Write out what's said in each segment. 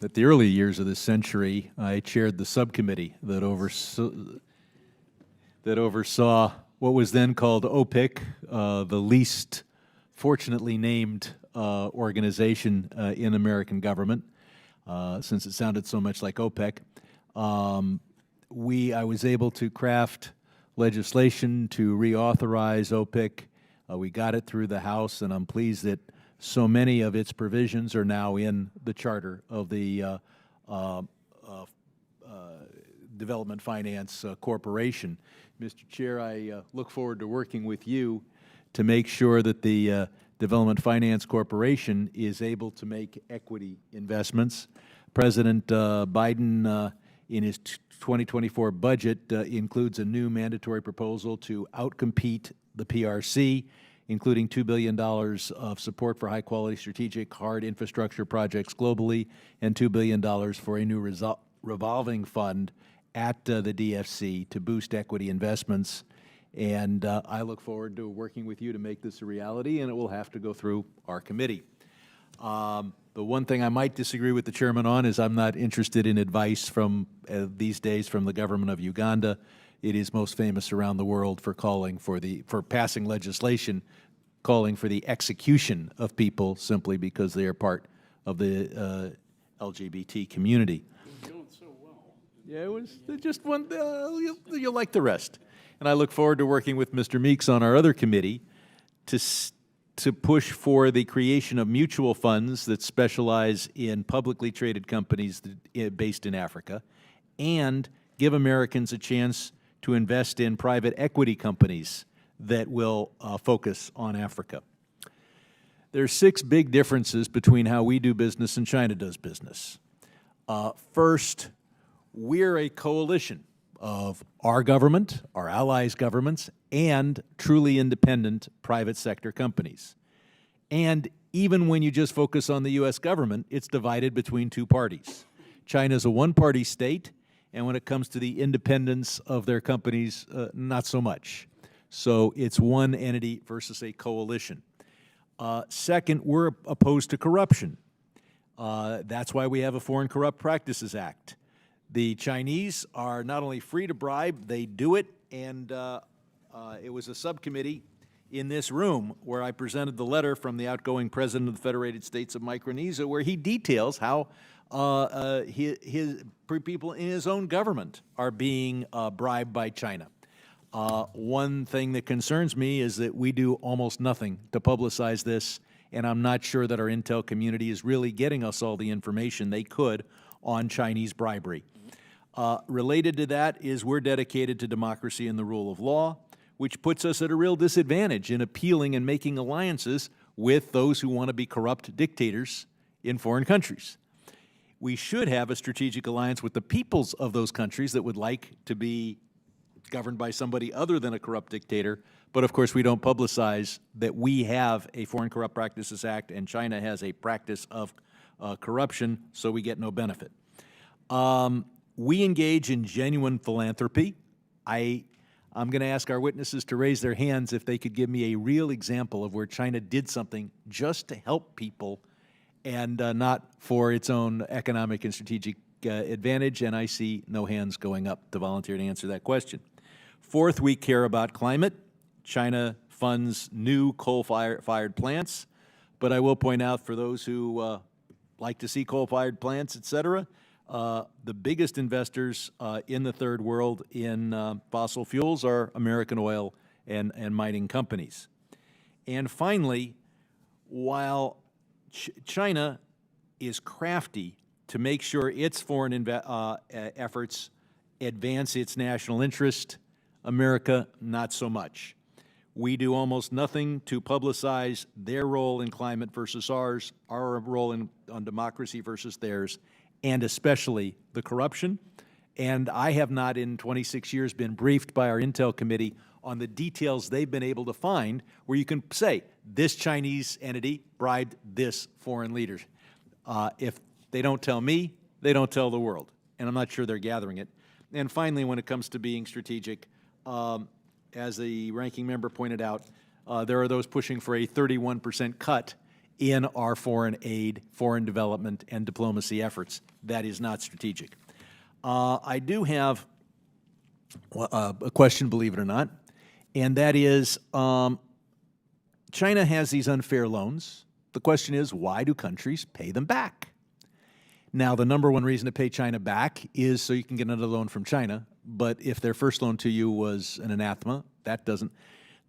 at the early years of this century, I chaired the subcommittee that oversaw what was then called OPIC, the least fortunately named organization in American government, since it sounded so much like OPEC. I was able to craft legislation to reauthorize OPIC. We got it through the House, and I'm pleased that so many of its provisions are now in the charter of the Development Finance Corporation. Mr. Chair, I look forward to working with you to make sure that the Development Finance Corporation is able to make equity investments. President Biden, in his 2024 budget, includes a new mandatory proposal to outcompete the PRC, including $2 billion of support for high-quality strategic hard infrastructure projects globally and $2 billion for a new revolving fund at the DFC to boost equity investments. And I look forward to working with you to make this a reality, and it will have to go through our committee. The one thing I might disagree with the chairman on is I'm not interested in advice from, these days, from the government of Uganda. It is most famous around the world for passing legislation calling for the execution of people simply because they are part of the LGBT community. It was going so well. Yeah, it was just one. You'll like the rest. And I look forward to working with Mr. Meeks on our other committee to push for the creation of mutual funds that specialize in publicly traded companies based in Africa and give Americans a chance to invest in private equity companies that will focus on Africa. There are 6 big differences between how we do business and China does business. First, we're a coalition of our government, our allies' governments, and truly independent private sector companies. And even when you just focus on the U.S. government, it's divided between 2 parties. China's a one-party state, and when it comes to the independence of their companies, not so much. So it's one entity versus a coalition. Second, we're opposed to corruption. That's why we have a Foreign Corrupt Practices Act. The Chinese are not only free to bribe, they do it, and it was a subcommittee in this room where I presented the letter from the outgoing president of the Federated States of Micronesia, where he details how his people in his own government are being bribed by China. One thing that concerns me is that we do almost nothing to publicize this, and I'm not sure that our intel community is really getting us all the information they could on Chinese bribery. Related to that is we're dedicated to democracy and the rule of law, which puts us at a real disadvantage in appealing and making alliances with those who want to be corrupt dictators in foreign countries. We should have a strategic alliance with the peoples of those countries that would like to be governed by somebody other than a corrupt dictator, but of course we don't publicize that we have a Foreign Corrupt Practices Act and China has a practice of corruption, so we get no benefit. We engage in genuine philanthropy. I'm going to ask our witnesses to raise their hands if they could give me a real example of where China did something just to help people and not for its own economic and strategic advantage, and I see no hands going up to volunteer to answer that question. Fourth, we care about climate. China funds new coal-fired plants, but I will point out for those who like to see coal-fired plants, et cetera, the biggest investors in the third world in fossil fuels are American oil and mining companies. And finally, while China is crafty to make sure its foreign efforts advance its national interest, America, not so much. We do almost nothing to publicize their role in climate versus ours, our role on democracy versus theirs, and especially the corruption. And I have not in 26 years been briefed by our Intel Committee on the details they've been able to find where you can say, this Chinese entity bribed this foreign leader. If they don't tell me, they don't tell the world. And I'm not sure they're gathering it. And finally, when it comes to being strategic, as the ranking member pointed out, there are those pushing for a 31% cut in our foreign aid, foreign development, and diplomacy efforts. That is not strategic. I do have a question, believe it or not, and that is China has these unfair loans. The question is, why do countries pay them back? Now, the number one reason to pay China back is so you can get another loan from China, but if their first loan to you was an anathema, that doesn't.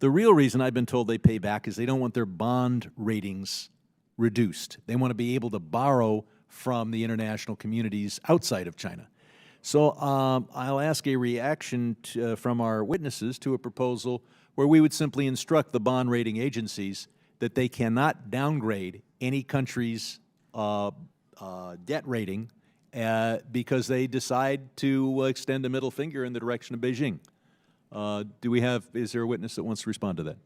The real reason I've been told they pay back is they don't want their bond ratings reduced. They want to be able to borrow from the international communities outside of China. So I'll ask a reaction from our witnesses to a proposal where we would simply instruct the bond rating agencies that they cannot downgrade any country's debt rating because they decide to extend a middle finger in the direction of Beijing. Is there a witness that wants to respond to that?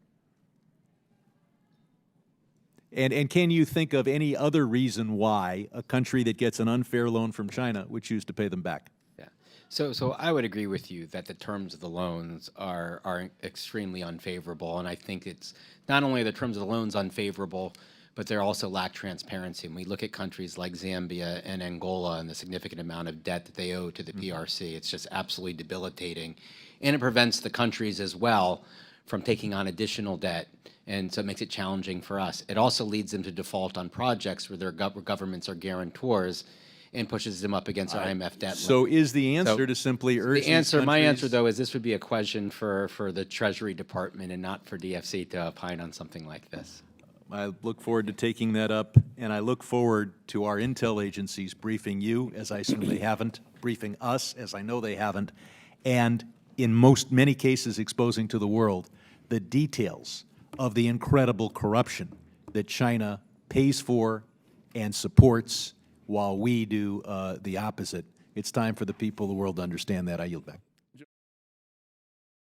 And can you think of any other reason why a country that gets an unfair loan from China would choose to pay them back? Yeah. So I would agree with you that the terms of the loans are extremely unfavorable, and I think it's not only the terms of the loans unfavorable, but they also lack transparency. When we look at countries like Zambia and Angola and the significant amount of debt that they owe to the PRC, it's just absolutely debilitating. And it prevents the countries as well from taking on additional debt, and so it makes it challenging for us. It also leads them to default on projects where their governments are guarantors and pushes them up against our IMF debt limit. So is the answer to simply urge my answer, though, is this would be a question for the Treasury Department and not for DFC to opine on something like this. I look forward to taking that up, and I look forward to our intel agencies briefing you, as I assume they haven't, briefing us, as I know they haven't, and in many cases exposing to the world the details of the incredible corruption that China pays for and supports while we do the opposite. It's time for the people of the world to understand that. I yield back.